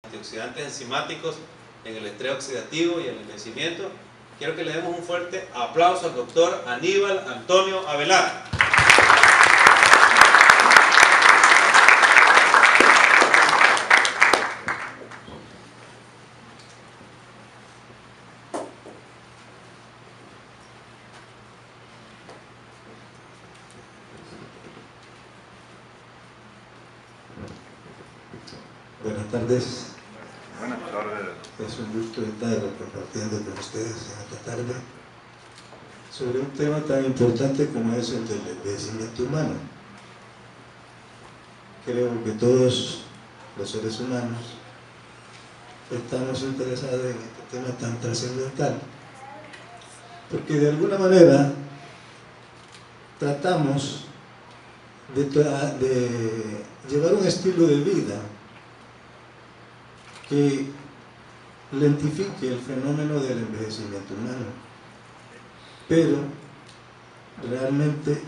antioxidantes enzimáticos en el estrés oxidativo y el envejecimiento. Quiero que le demos un fuerte aplauso al doctor Aníbal Antonio Avelar. Buenas tardes. Buenas tardes. Es un gusto estar compartiendo con ustedes en esta tarde sobre un tema tan importante como es el del envejecimiento humano. Creo que todos los seres humanos estamos interesados en este tema tan trascendental, porque de alguna manera tratamos de llevar un estilo de vida que lentifique el fenómeno del envejecimiento humano, pero realmente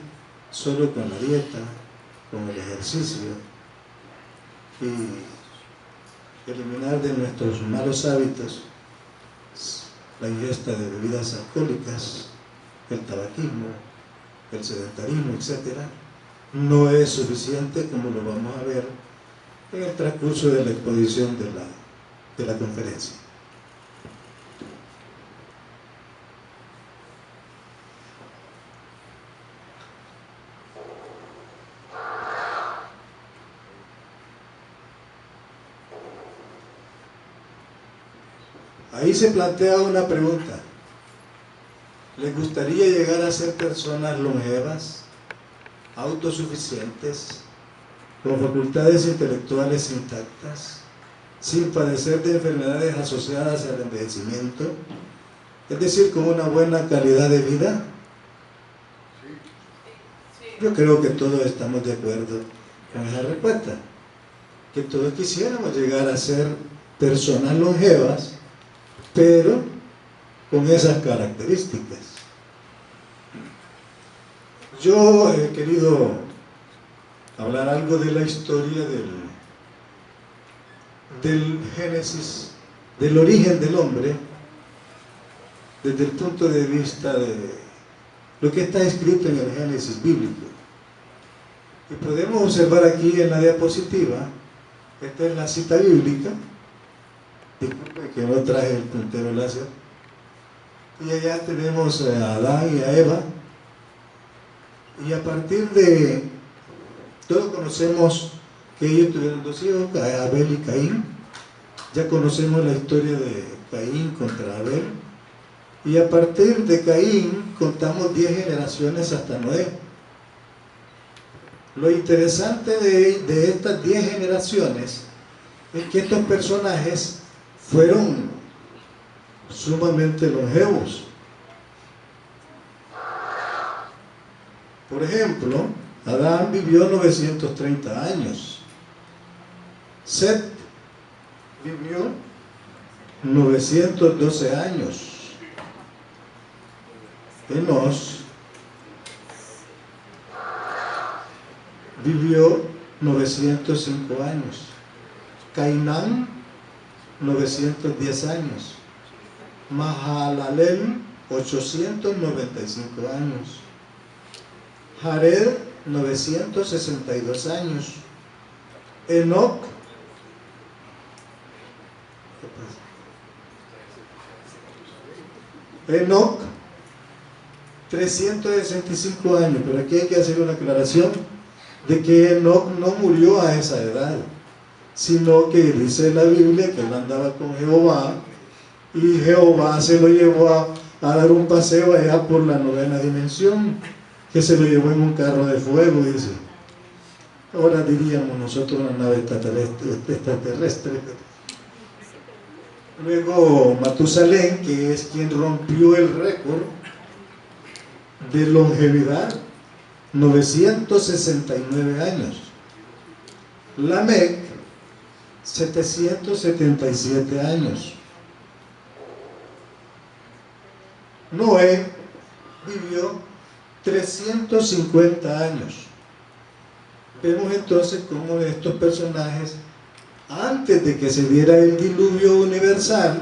solo con la dieta, con el ejercicio y eliminar de nuestros malos hábitos la ingesta de bebidas alcohólicas, el tabaquismo, el sedentarismo, etc., no es suficiente, como lo vamos a ver en el transcurso de la exposición de la conferencia. Ahí se plantea una pregunta: ¿les gustaría llegar a ser personas longevas, autosuficientes, con facultades intelectuales intactas, sin padecer de enfermedades asociadas al envejecimiento, es decir, con una buena calidad de vida? Yo creo que todos estamos de acuerdo con esa respuesta, que todos quisiéramos llegar a ser personas longevas, pero con esas características. Yo he querido hablar algo de la historia del génesis, del origen del hombre, desde el punto de vista de lo que está escrito en el Génesis bíblico. Y podemos observar aquí en la diapositiva, esta es la cita bíblica. Disculpe que no traje el puntero láser. Y allá tenemos a Adán y a Eva. Y a partir de, todos conocemos que ellos tuvieron dos hijos, Abel y Caín. Ya conocemos la historia de Caín contra Abel. Y a partir de Caín contamos 10 generaciones hasta Noé. Lo interesante de estas 10 generaciones es que estos personajes fueron sumamente longevos. Por ejemplo, Adán vivió 930 años. Set vivió 912 años. Enos vivió 905 años. Cainán 910 años. Mahalalel 895 años. Jared 962 años. Enoc 365 años, pero aquí hay que hacer una aclaración de que Enoc no murió a esa edad, sino que dice la Biblia que él andaba con Jehová y Jehová se lo llevó a dar un paseo allá por la 9ª dimensión, que se lo llevó en un carro de fuego, dice. Ahora diríamos nosotros una nave extraterrestre. Luego Matusalén, que es quien rompió el récord de longevidad, 969 años. Lamec, 777 años. Noé vivió 350 años. Vemos entonces cómo estos personajes antes de que se diera el diluvio universal,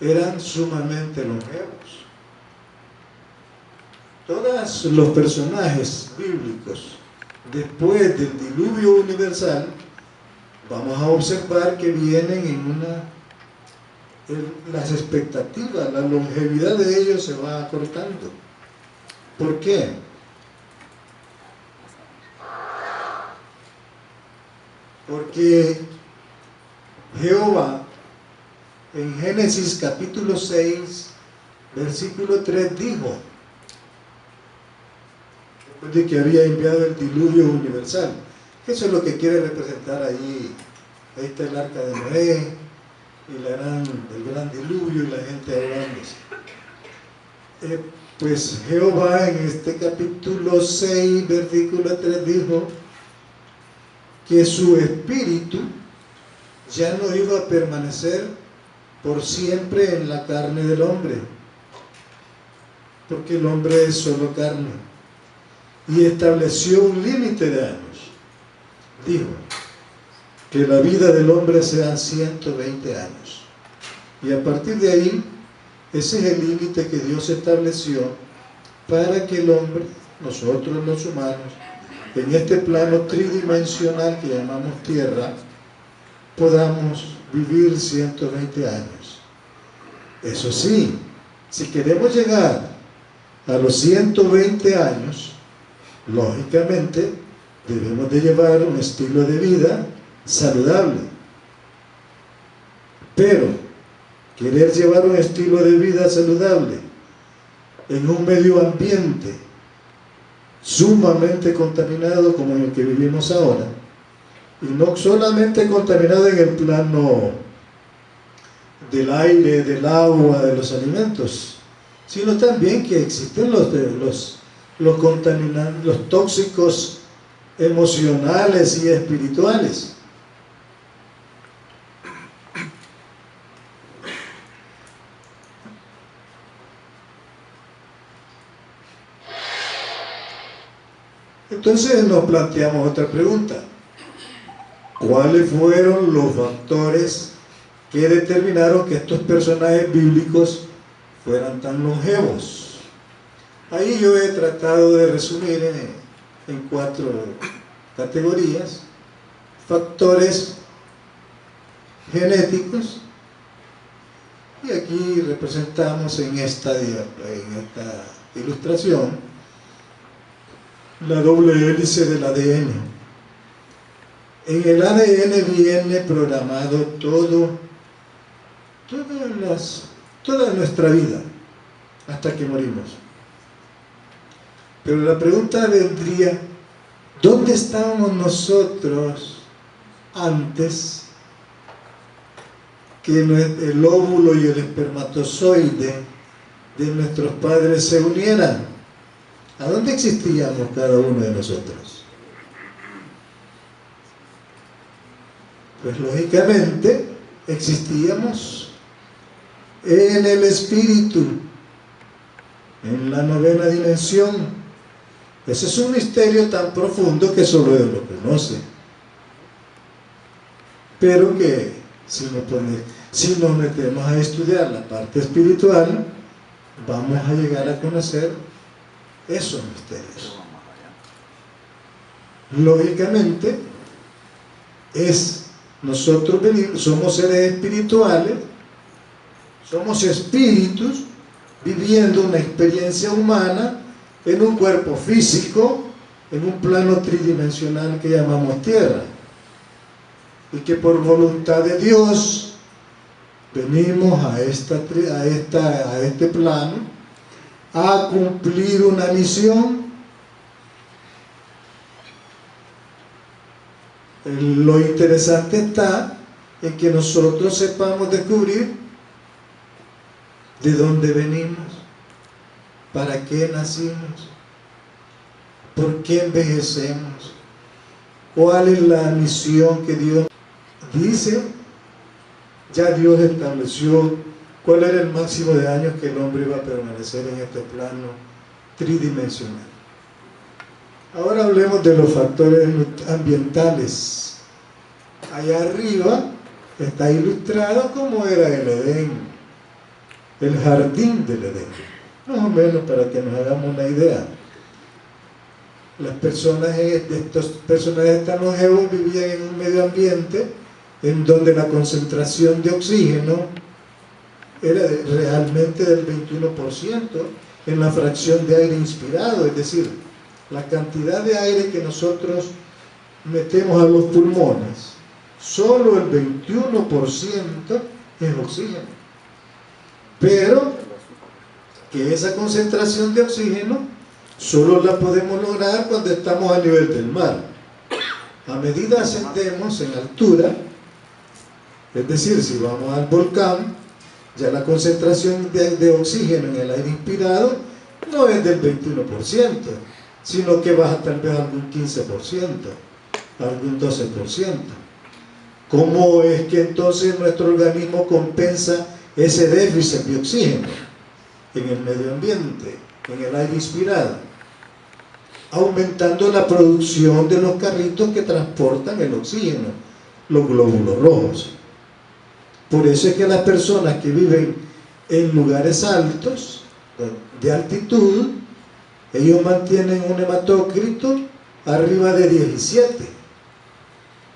eran sumamente longevos. Todos los personajes bíblicos después del diluvio universal, vamos a observar que vienen las expectativas, la longevidad de ellos se va acortando. ¿Por qué? Porque Jehová en Génesis capítulo 6, versículo 3 dijo, después de que había enviado el diluvio universal, que eso es lo que quiere representar ahí está el arca de Noé, y el gran diluvio y la gente ahogándose. Pues Jehová en este capítulo 6, versículo 3 dijo que su espíritu ya no iba a permanecer por siempre en la carne del hombre, porque el hombre es solo carne, y estableció un límite de años. Dijo que la vida del hombre sean 120 años, y a partir de ahí, ese es el límite que Dios estableció para que el hombre, nosotros los humanos, en este plano tridimensional que llamamos tierra, podamos vivir 120 años. Eso sí, si queremos llegar a los 120 años, lógicamente debemos de llevar un estilo de vida saludable. Pero querer llevar un estilo de vida saludable en un medio ambiente sumamente contaminado como en el que vivimos ahora, y no solamente contaminado en el plano del aire, del agua, de los alimentos, sino también que existen los contaminantes, los tóxicos emocionales y espirituales. Entonces nos planteamos otra pregunta: ¿cuáles fueron los factores que determinaron que estos personajes bíblicos fueran tan longevos? Ahí yo he tratado de resumir en 4 categorías: factores genéticos, y aquí representamos en esta ilustración la doble hélice del ADN. En el ADN viene programado toda nuestra vida hasta que morimos. Pero la pregunta vendría: ¿dónde estábamos nosotros antes que el óvulo y el espermatozoide de nuestros padres se unieran? ¿A dónde existíamos cada uno de nosotros? Pues lógicamente existíamos en el espíritu, en la 9ª dimensión. Ese es un misterio tan profundo que solo Dios lo conoce, pero que si nos metemos a estudiar la parte espiritual, vamos a llegar a conocer esos misterios. Lógicamente, nosotros somos seres espirituales, somos espíritus viviendo una experiencia humana en un cuerpo físico, en un plano tridimensional que llamamos tierra, y que por voluntad de Dios venimos a este plano a cumplir una misión. Lo interesante está en que nosotros sepamos descubrir de dónde venimos, para qué nacimos, por qué envejecemos, cuál es la misión que Dios dice. Ya Dios estableció cuál era el máximo de años que el hombre iba a permanecer en este plano tridimensional. Ahora hablemos de los factores ambientales. allá arriba está ilustrado como era el Edén, el jardín del Edén, más o menos para que nos hagamos una idea. Las personas de estos personajes tan longevos vivían en un medio ambiente en donde la concentración de oxígeno era realmente del 21% en la fracción de aire inspirado, es decir, la cantidad de aire que nosotros metemos a los pulmones, solo el 21% es oxígeno. Pero que esa concentración de oxígeno solo la podemos lograr cuando estamos a nivel del mar. A medida ascendemos en altura, es decir, si vamos al volcán, ya la concentración de oxígeno en el aire inspirado no es del 21%, sino que baja tal vez a algún 15%, algún 12%. ¿Cómo es que entonces nuestro organismo compensa ese déficit de oxígeno en el medio ambiente, en el aire inspirado? Aumentando la producción de los carritos que transportan el oxígeno, los glóbulos rojos. Por eso es que las personas que viven en lugares altos, de altitud, ellos mantienen un hematócrito arriba de 17.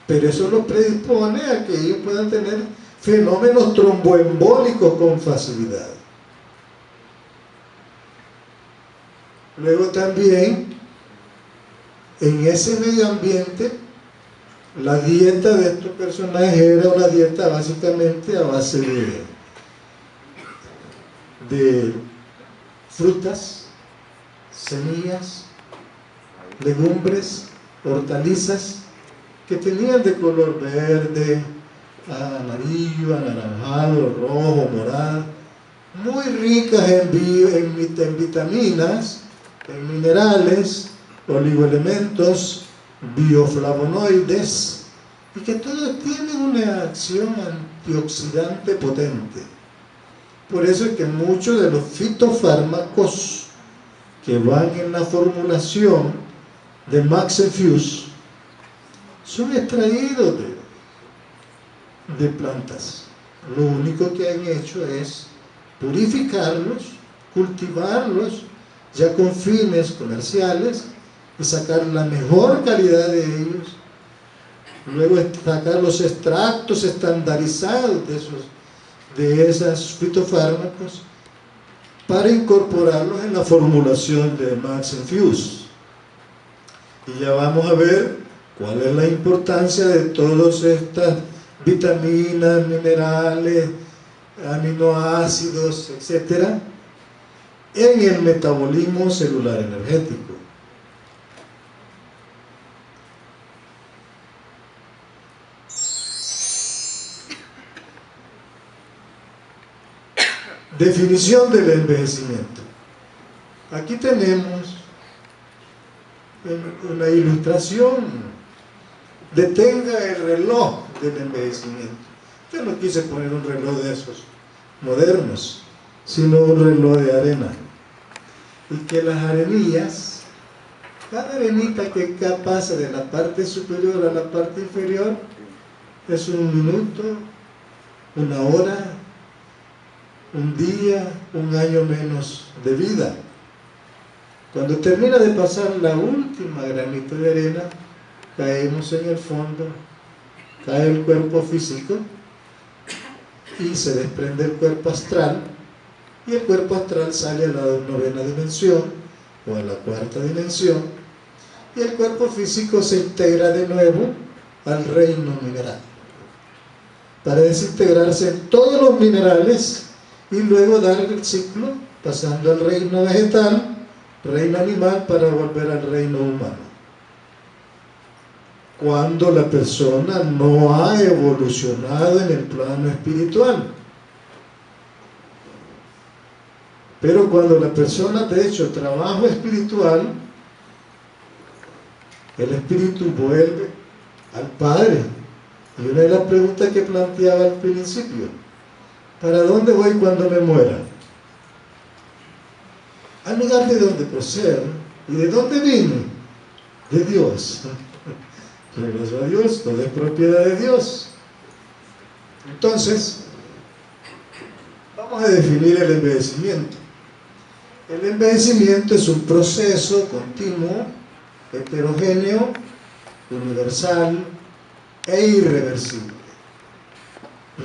Pero eso los predispone a que ellos puedan tener fenómenos tromboembólicos con facilidad. Luego también, en ese medio ambiente, la dieta de estos personajes era una dieta básicamente a base de frutas, semillas, legumbres, hortalizas, que tenían de color verde, amarillo, anaranjado, rojo, morado, muy ricas en vitaminas, en minerales, oligoelementos, bioflavonoides, y que todos tienen una acción antioxidante potente. Por eso es que muchos de los fitofármacos que van en la formulación de Max Infuse son extraídos de plantas. Lo único que han hecho es purificarlos, cultivarlos ya con fines comerciales y sacar la mejor calidad de ellos, luego sacar los extractos estandarizados de esos fitofármacos para incorporarlos en la formulación de Max Infuse. Y ya vamos a ver cuál es la importancia de todas estas vitaminas, minerales, aminoácidos, etcétera, en el metabolismo celular energético. Definición del envejecimiento. Aquí tenemos una ilustración. Detenga el reloj del envejecimiento. Yo no quise poner un reloj de esos modernos, sino un reloj de arena. Y que las arenillas, cada arenita que pasa de la parte superior a la parte inferior, es un minuto, una hora, un día, un año menos de vida. Cuando termina de pasar la última granito de arena, caemos en el fondo, cae el cuerpo físico y se desprende el cuerpo astral, y el cuerpo astral sale a la novena dimensión o a la cuarta dimensión, y el cuerpo físico se integra de nuevo al reino mineral para desintegrarse en todos los minerales y luego dar el ciclo pasando al reino vegetal, reino animal, para volver al reino humano. Cuando la persona no ha evolucionado en el plano espiritual. Pero cuando la persona de hecho trabajo espiritual, el espíritu vuelve al Padre. Y una de las preguntas que planteaba al principio: ¿para dónde voy cuando me muera? Al lugar de donde procedo. ¿Y de dónde vine? De Dios. regreso a Dios, todo es propiedad de Dios. Entonces, vamos a definir el envejecimiento. El envejecimiento es un proceso continuo, heterogéneo, universal e irreversible,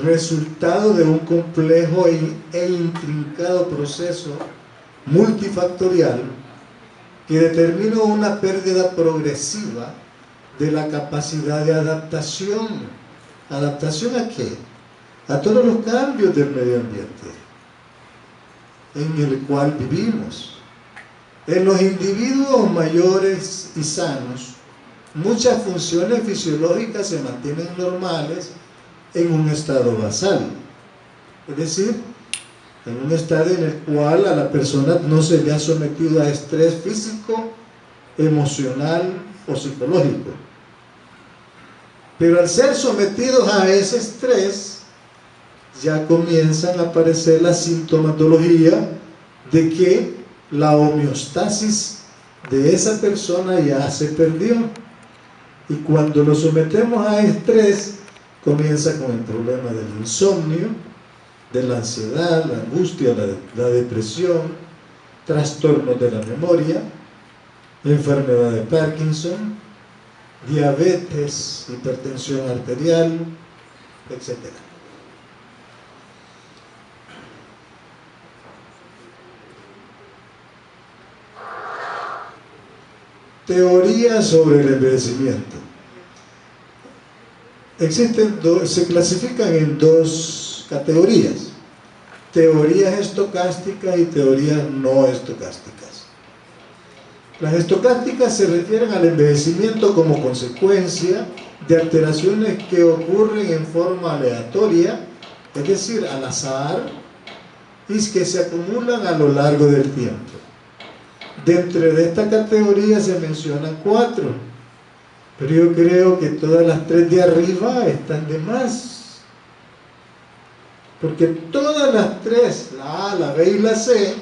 resultado de un complejo e intrincado proceso multifactorial que determina una pérdida progresiva de la capacidad de adaptación. ¿Adaptación a qué? A todos los cambios del medio ambiente en el cual vivimos. En los individuos mayores y sanos, muchas funciones fisiológicas se mantienen normales en un estado basal, es decir, en un estado en el cual a la persona no se le ha sometido a estrés físico, emocional o psicológico. Pero al ser sometidos a ese estrés, ya comienzan a aparecer la sintomatología de que la homeostasis de esa persona ya se perdió. Y cuando lo sometemos a estrés, comienza con el problema del insomnio, de la ansiedad, la angustia, la depresión, trastornos de la memoria, enfermedad de Parkinson, diabetes, hipertensión arterial, etc. Teoría sobre el envejecimiento. Se clasifican en dos categorías: teorías estocásticas y teorías no estocásticas. Las estocásticas se refieren al envejecimiento como consecuencia de alteraciones que ocurren en forma aleatoria, es decir, al azar, y que se acumulan a lo largo del tiempo. Dentro de esta categoría se mencionan 4, pero yo creo que todas las 3 de arriba están de más, porque todas las 3, la A, la B y la C,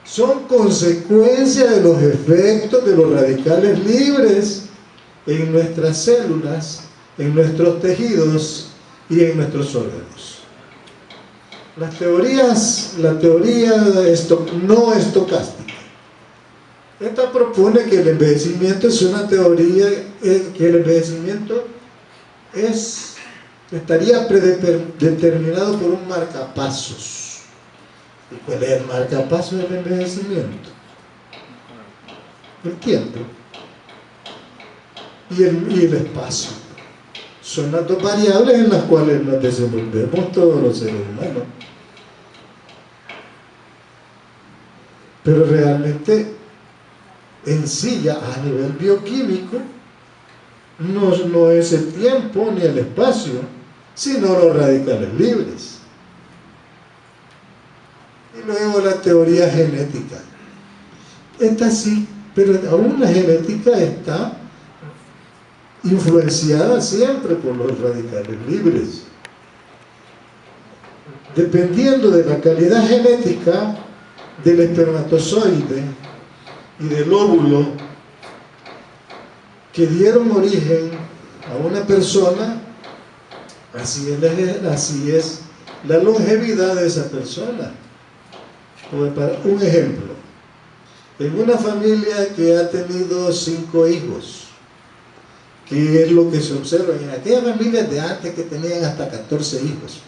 son consecuencia de los efectos de los radicales libres en nuestras células, en nuestros tejidos y en nuestros órganos. La teoría no estocástica. Esta propone que el envejecimiento es una teoría, que el envejecimiento estaría predeterminado por un marcapasos. ¿Y cuál es el marcapasos del envejecimiento? El tiempo y el espacio. Son las dos variables en las cuales nos desenvolvemos todos los seres humanos. Pero realmente, en sí, ya a nivel bioquímico, no es el tiempo ni el espacio, sino los radicales libres. Y luego la teoría genética. Esta sí, pero aún la genética está influenciada siempre por los radicales libres. Dependiendo de la calidad genética del espermatozoide y del óvulo que dieron origen a una persona, así es la longevidad de esa persona. Para un ejemplo, en una familia que ha tenido 5 hijos, ¿qué es lo que se observa? En aquellas familias de antes que tenían hasta 14 hijos,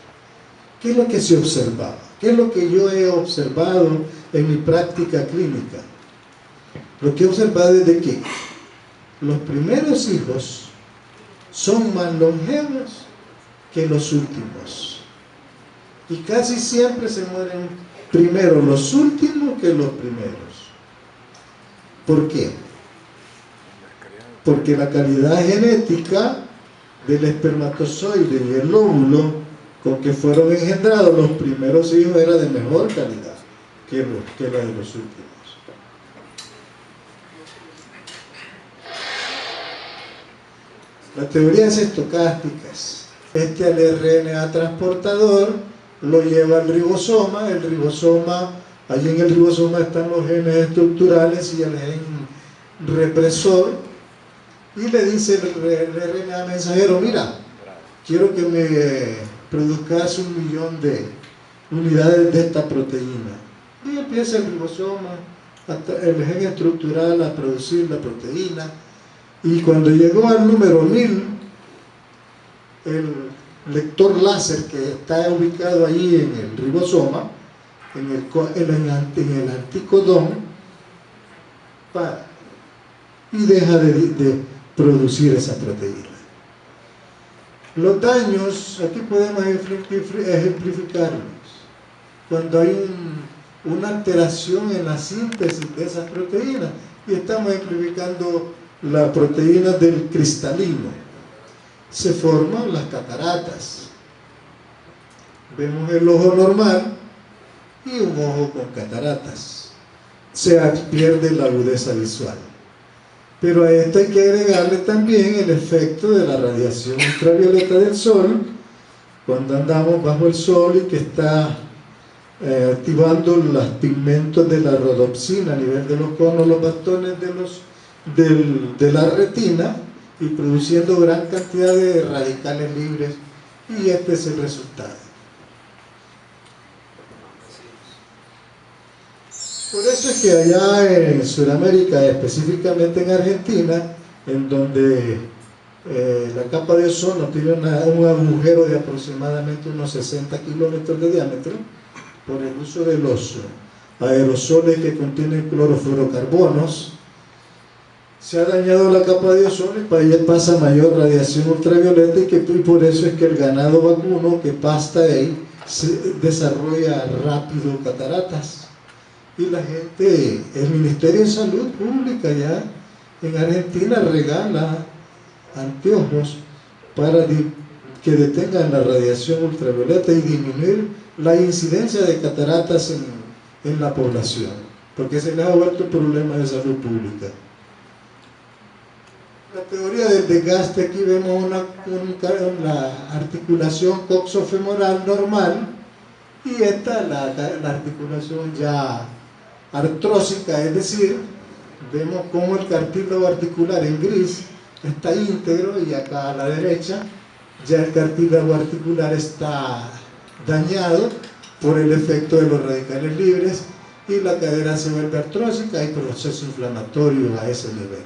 ¿qué es lo que se observaba? ¿Qué es lo que yo he observado en mi práctica clínica? Lo que he observado es de que los primeros hijos son más longevos que los últimos. Y casi siempre se mueren primero los últimos que los primeros. ¿Por qué? Porque la calidad genética del espermatozoide y el óvulo con que fueron engendrados los primeros hijos era de mejor calidad que la de los últimos. Las teorías estocásticas. Al RNA transportador lo lleva al ribosoma. Allí en el ribosoma están los genes estructurales y el gen represor, y le dice el RNA mensajero: mira, quiero que me produzcas 1.000.000 de unidades de esta proteína. Y empieza el ribosoma, el gen estructural, a producir la proteína. Y cuando llegó al número 1000, el lector láser que está ubicado ahí en el ribosoma, en el anticodón, para y deja de producir esa proteína. Los daños, aquí podemos ejemplificarlos. Cuando hay una alteración en la síntesis de esas proteínas, y estamos ejemplificando la proteína del cristalino, se forman las cataratas. Vemos el ojo normal y un ojo con cataratas. Se pierde la agudeza visual. Pero a esto hay que agregarle también el efecto de la radiación ultravioleta del sol, cuando andamos bajo el sol y que está activando los pigmentos de la rodopsina a nivel de los conos, los bastones de la retina, y produciendo gran cantidad de radicales libres, y este es el resultado. Por eso es que allá en Sudamérica, específicamente en Argentina, en donde la capa de ozono tiene un agujero de aproximadamente unos 60 kilómetros de diámetro, por el uso de los aerosoles que contienen clorofluorocarbonos, se ha dañado la capa de ozono y para ella pasa mayor radiación ultravioleta, y por eso es que el ganado vacuno que pasta ahí se desarrolla rápido cataratas. Y la gente, el Ministerio de Salud Pública ya en Argentina regala anteojos para que detengan la radiación ultravioleta y disminuir la incidencia de cataratas en la población, porque se les ha vuelto un problema de salud pública. La teoría del desgaste, aquí vemos la articulación coxofemoral normal, y esta la articulación ya artrósica, es decir, vemos cómo el cartílago articular en gris está íntegro, y acá a la derecha ya el cartílago articular está dañado por el efecto de los radicales libres, y la cadera se vuelve artrósica, hay proceso inflamatorio a ese nivel.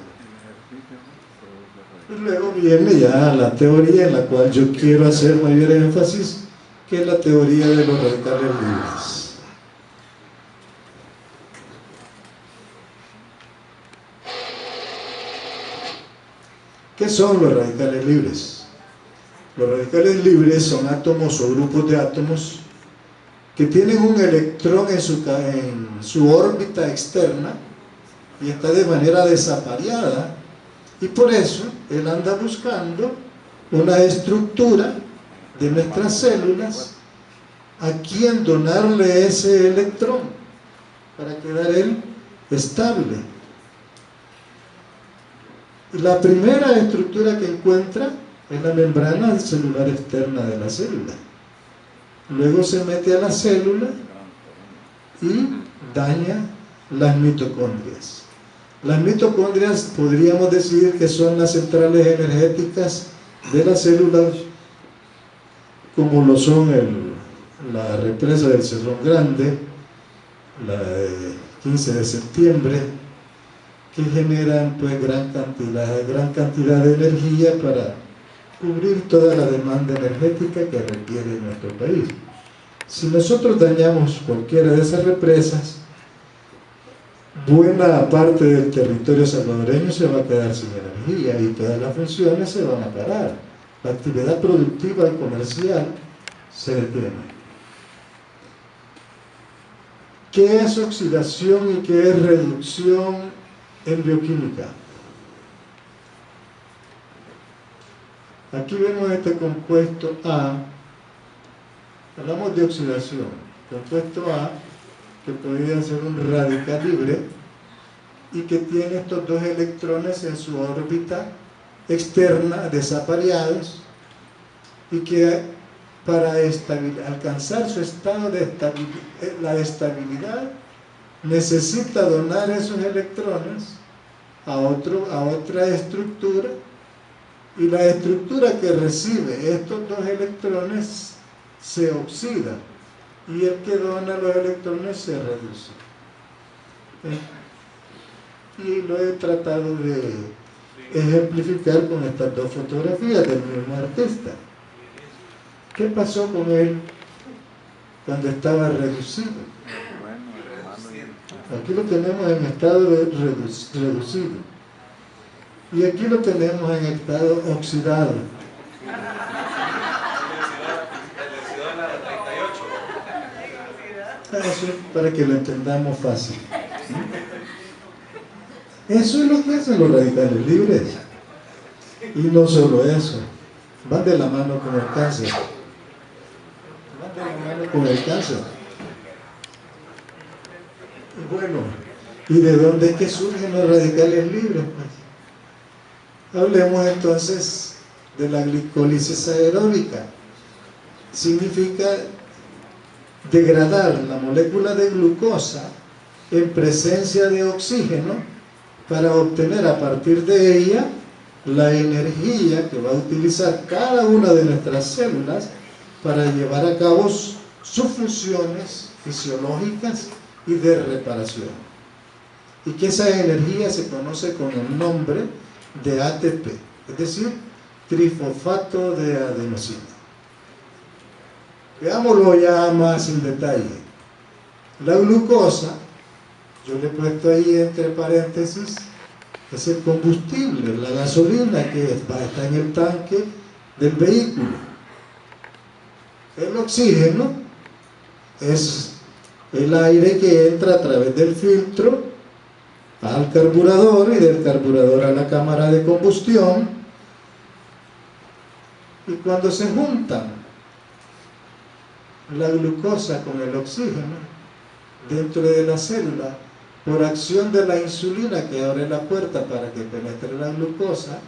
Y luego viene ya la teoría en la cual yo quiero hacer mayor énfasis, que es la teoría de los radicales libres. ¿Qué son los radicales libres? Los radicales libres son átomos o grupos de átomos que tienen un electrón en su órbita externa y está de manera desapareada, y por eso él anda buscando una estructura de nuestras células a quien donarle ese electrón para quedar él estable. La primera estructura que encuentra es la membrana celular externa de la célula. Luego se mete a la célula y daña las mitocondrias. Las mitocondrias podríamos decir que son las centrales energéticas de las células, como lo son la represa del Cerrón Grande, la de 15 de septiembre, que generan pues gran cantidad de energía para cubrir toda la demanda energética que requiere nuestro país. Si nosotros dañamos cualquiera de esas represas, buena parte del territorio salvadoreño se va a quedar sin energía y todas las funciones se van a parar. La actividad productiva y comercial se detiene. ¿Qué es oxidación y qué es reducción en bioquímica? Aquí vemos este compuesto A. Hablamos de oxidación. Compuesto A, que podría ser un radical libre y que tiene estos dos electrones en su órbita externa desapareados, y que para alcanzar su estado de estabilidad necesita donar esos electrones a otra estructura, y la estructura que recibe estos dos electrones se oxida y el que dona los electrones se reduce. Y lo he tratado de ejemplificar con estas dos fotografías del mismo artista. ¿Qué pasó con él cuando estaba reducido? Aquí lo tenemos en estado reducido y aquí lo tenemos en estado oxidado. Eso es para que lo entendamos fácil. Eso es lo que hacen los radicales libres. Y no solo eso, van de la mano con el cáncer. Van de la mano con el cáncer. Y bueno, ¿y de dónde es que surgen los radicales libres? Pues, hablemos entonces de la glicólisis aeróbica. Significa degradar la molécula de glucosa en presencia de oxígeno para obtener a partir de ella la energía que va a utilizar cada una de nuestras células para llevar a cabo sus funciones fisiológicas y de reparación. Y que esa energía se conoce con el nombre de ATP, es decir, trifosfato de adenosina. Veámoslo ya más en detalle. La glucosa, yo le he puesto ahí entre paréntesis, es el combustible, la gasolina que está en el tanque del vehículo. El oxígeno es el aire que entra a través del filtro al carburador y del carburador a la cámara de combustión, y cuando se juntan la glucosa con el oxígeno dentro de la célula, por acción de la insulina que abre la puerta para que penetre la glucosa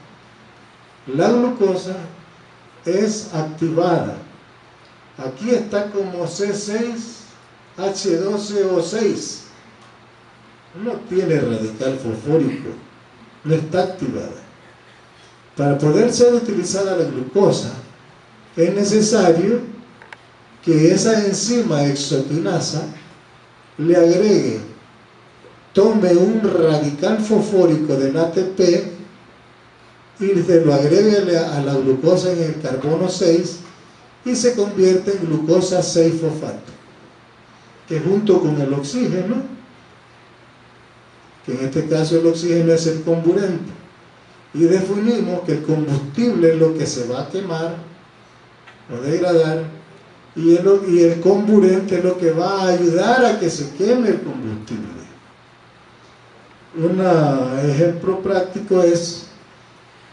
es activada. Aquí está como C6H12O6. No tiene radical fosfórico, no está activada. Para poder ser utilizada la glucosa, es necesario que esa enzima exoquinasa le agregue, tome un radical fosfórico del ATP y se lo agregue a la glucosa en el carbono 6 y se convierte en glucosa 6-fosfato, que junto con el oxígeno, que en este caso el oxígeno es el comburente, y definimos que el combustible es lo que se va a quemar o degradar, y el comburente es lo que va a ayudar a que se queme el combustible. Un ejemplo práctico es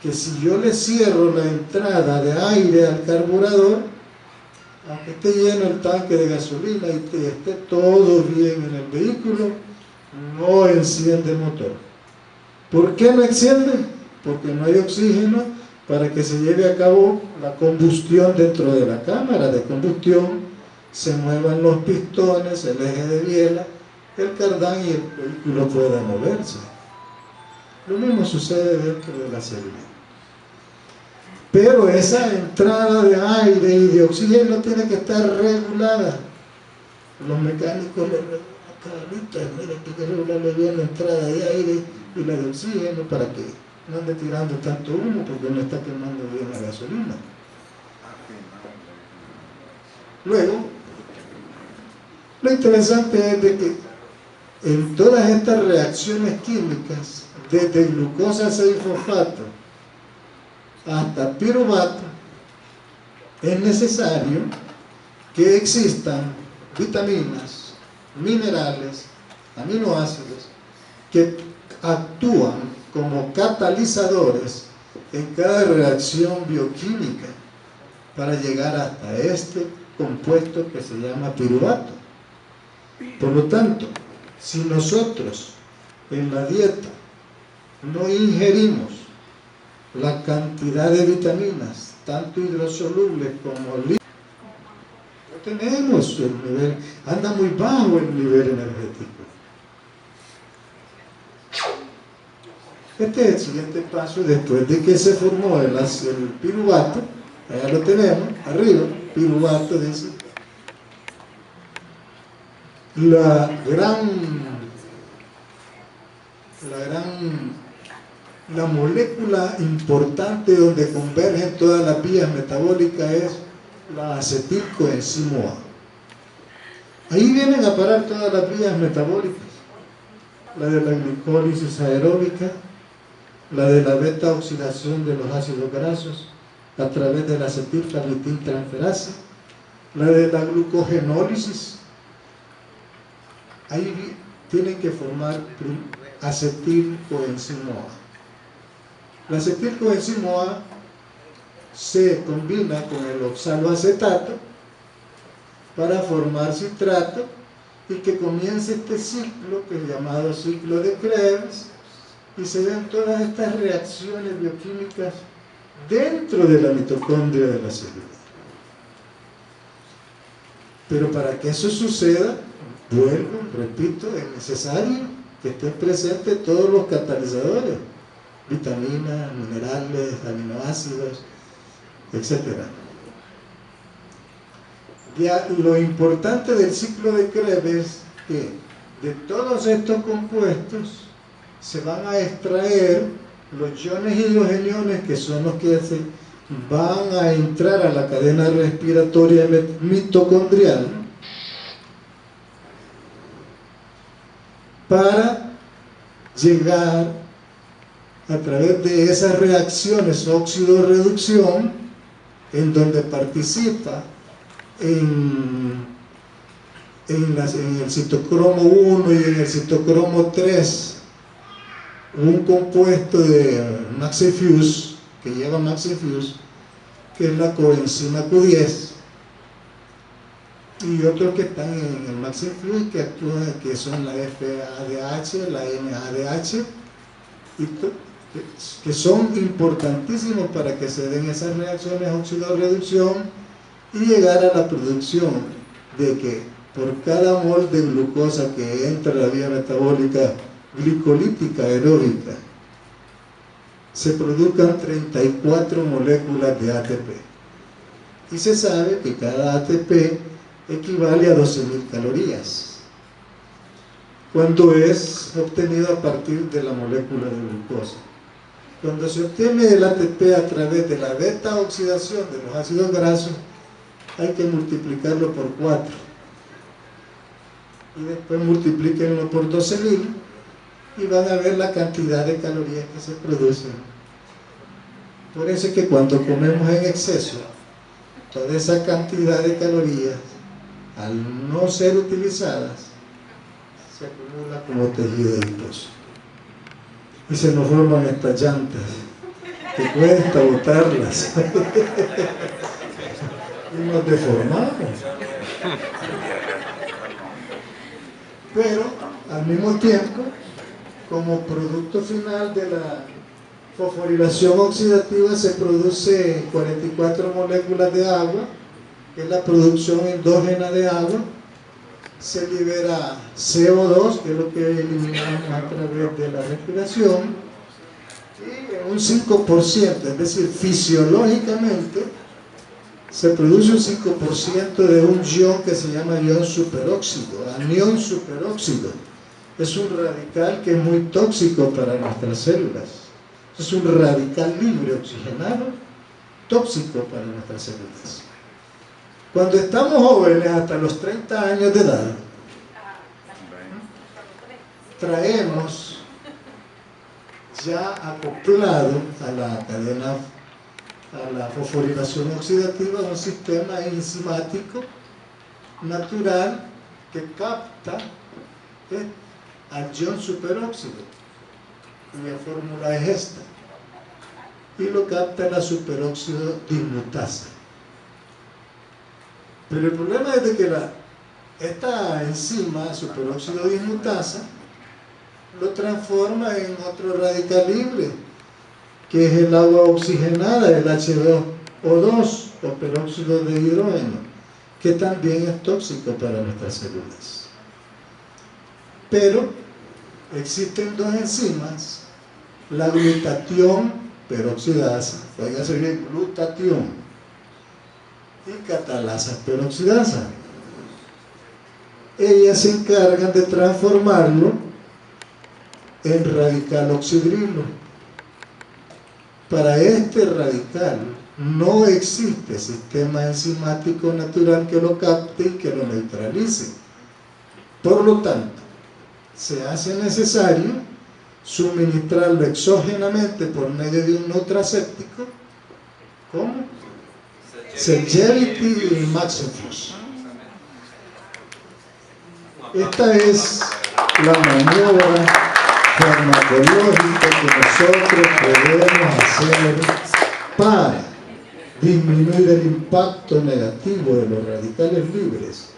que si yo le cierro la entrada de aire al carburador, aunque esté lleno el tanque de gasolina y esté todo bien en el vehículo, no enciende el motor. ¿Por qué no enciende? Porque no hay oxígeno para que se lleve a cabo la combustión dentro de la cámara de combustión, se muevan los pistones, el eje de biela, el cardán y el vehículo pueda moverse. Lo mismo sucede dentro de la célula. Pero esa entrada de aire y de oxígeno tiene que estar regulada. Los mecánicos le regulan cada miren, hay que regularle bien la entrada de aire y la de oxígeno para que no ande tirando tanto humo, porque no está quemando bien la gasolina. Luego, lo interesante es de que en todas estas reacciones químicas, desde glucosa 6-fosfato hasta piruvato, es necesario que existan vitaminas, minerales, aminoácidos que actúan como catalizadores en cada reacción bioquímica para llegar hasta este compuesto que se llama piruvato. Por lo tanto, si nosotros en la dieta no ingerimos la cantidad de vitaminas, tanto hidrosolubles como líquidas, no tenemos el nivel, anda muy bajo el nivel energético. Este es el siguiente paso después de que se formó el piruvato. Allá lo tenemos, arriba, piruvato dice. La molécula importante donde convergen todas las vías metabólicas es la acetilcoenzima A. Ahí vienen a parar todas las vías metabólicas, la de la glicólisis aeróbica, la de la beta oxidación de los ácidos grasos a través de la acetilcarnitintransferasa, la de la glucogenólisis. Ahí tienen que formar acetilcoenzima A. La acetilcoenzima A se combina con el oxaloacetato para formar citrato y que comience este ciclo que es llamado ciclo de Krebs y se den todas estas reacciones bioquímicas dentro de la mitocondria de la célula. Pero para que eso suceda, vuelvo, repito, es necesario que estén presentes todos los catalizadores, vitaminas, minerales, aminoácidos, etc. Ya, lo importante del ciclo de Krebs es que de todos estos compuestos se van a extraer los iones hidrogeniones, que son los que van a entrar a la cadena respiratoria mitocondrial para llegar a través de esas reacciones óxido-reducción en donde participa en el citocromo 1 y en el citocromo 3 un compuesto de Maxifuse, que lleva Maxifuse, que es la coenzima Q10, y otros que están en el Maxifuse que actúan, que son la FADH, la NADH, que son importantísimos para que se den esas reacciones óxido-reducción y llegar a la producción de que por cada mol de glucosa que entra a la vía metabólica glicolítica aeróbica se produzcan 34 moléculas de ATP, y se sabe que cada ATP equivale a 12.000 calorías cuando es obtenido a partir de la molécula de glucosa. Cuando se obtiene el ATP a través de la beta oxidación de los ácidos grasos, hay que multiplicarlo por 4 y después multiplíquenlo por 12.000 y van a ver la cantidad de calorías que se producen. Por eso es que cuando comemos en exceso, toda esa cantidad de calorías, al no ser utilizadas, se acumula como tejido adiposo y se nos forman estas llantas que cuesta botarlas y nos deformamos. Pero al mismo tiempo, como producto final de la fosforilación oxidativa, se produce 44 moléculas de agua, que es la producción endógena de agua. Se libera CO2, que es lo que eliminamos a través de la respiración, y un 5%, es decir, fisiológicamente se produce un 5% de un ion que se llama ion superóxido, anión superóxido. Es un radical que es muy tóxico para nuestras células. Es un radical libre oxigenado, tóxico para nuestras células. Cuando estamos jóvenes, hasta los 30 años de edad, traemos ya acoplado a la cadena, a la fosforilación oxidativa, un sistema enzimático natural que capta al ion superóxido, cuya fórmula es esta, y lo capta la superóxido dismutasa. Pero el problema es de que esta enzima superóxido dismutasa lo transforma en otro radical libre, que es el agua oxigenada, el H2O2 o peróxido de hidrógeno, que también es tóxico para nuestras células. Pero existen dos enzimas la glutatión peroxidasa, oígase bien, glutatión, y catalasa peroxidasa. Ellas se encargan de transformarlo en radical oxidrilo. Para este radical no existe sistema enzimático natural que lo capte y que lo neutralice. Por lo tanto, se hace necesario suministrarlo exógenamente por medio de un nutracéptico, como Celgevity y Maxifus. Esta es la maniobra farmacológica que nosotros podemos hacer para disminuir el impacto negativo de los radicales libres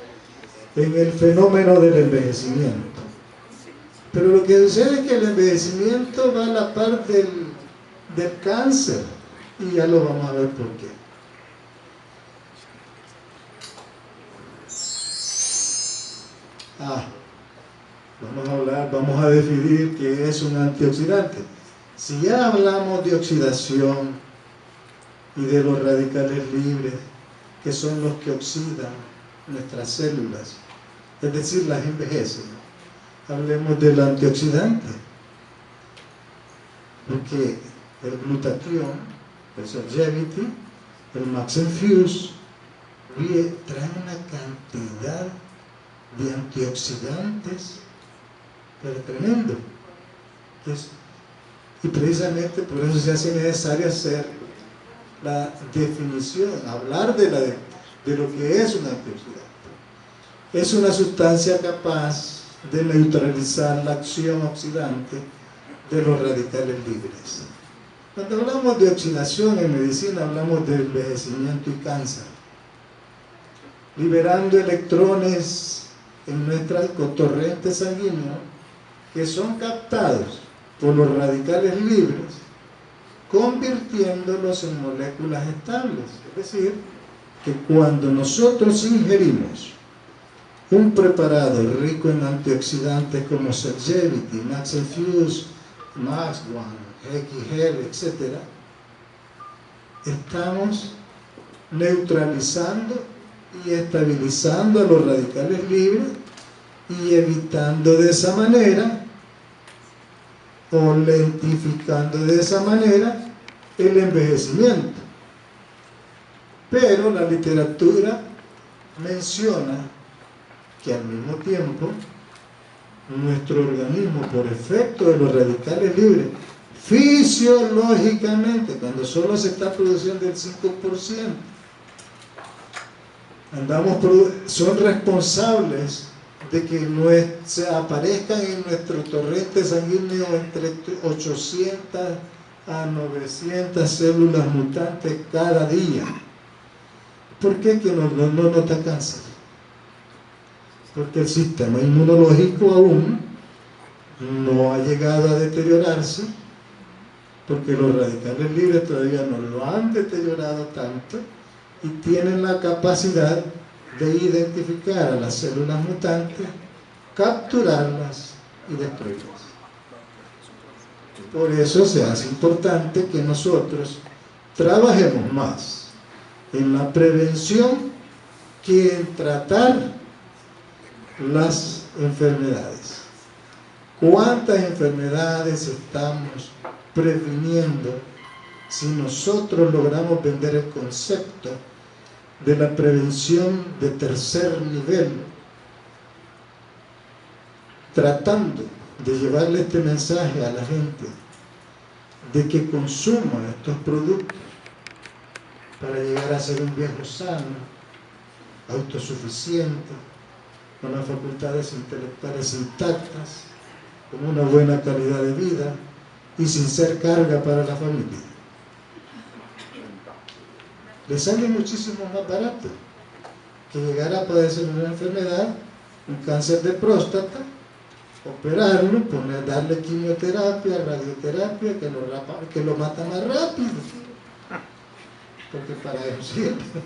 en el fenómeno del envejecimiento. Pero lo que sucede es que el envejecimiento va a la par del cáncer, y ya lo vamos a ver por qué. Vamos a definir qué es un antioxidante. Si ya hablamos de oxidación y de los radicales libres, que son los que oxidan nuestras células, es decir, las envejecen, hablemos del antioxidante, porque el glutatión, el Celgevity, el Maxifus trae una cantidad de antioxidantes, pero tremendo, y precisamente por eso se hace necesario hacer la definición, hablar de lo que es un antioxidante. Es una sustancia capaz de neutralizar la acción oxidante de los radicales libres. Cuando hablamos de oxidación en medicina, hablamos de envejecimiento y cáncer, liberando electrones en nuestro torrente sanguíneo que son captados por los radicales libres, convirtiéndolos en moléculas estables. Es decir, que cuando nosotros ingerimos un preparado rico en antioxidantes como Celgevity, Maxifus, Max1, XGel, etc., estamos neutralizando y estabilizando a los radicales libres y evitando de esa manera, o lentificando de esa manera, el envejecimiento. Pero la literatura menciona que al mismo tiempo nuestro organismo, por efecto de los radicales libres, fisiológicamente, cuando solo se está produciendo el 5%, son responsables de que se aparezcan en nuestro torrente sanguíneo entre 800 a 900 células mutantes cada día. ¿Por qué que no nota cáncer? Porque el sistema inmunológico aún no ha llegado a deteriorarse, porque los radicales libres todavía no lo han deteriorado tanto y tienen la capacidad de identificar a las células mutantes, capturarlas y destruirlas. Por eso se hace importante que nosotros trabajemos más en la prevención que en tratar las enfermedades. ¿Cuántas enfermedades estamos previniendo si nosotros logramos vender el concepto de la prevención de tercer nivel, tratando de llevarle este mensaje a la gente de que consuma estos productos para llegar a ser un viejo sano, autosuficiente, con las facultades intelectuales intactas, con una buena calidad de vida y sin ser carga para la familia? Le sale muchísimo más barato que llegar a padecer una enfermedad, un cáncer de próstata, operarlo, darle quimioterapia, radioterapia, que lo mata más rápido, porque para eso sirve.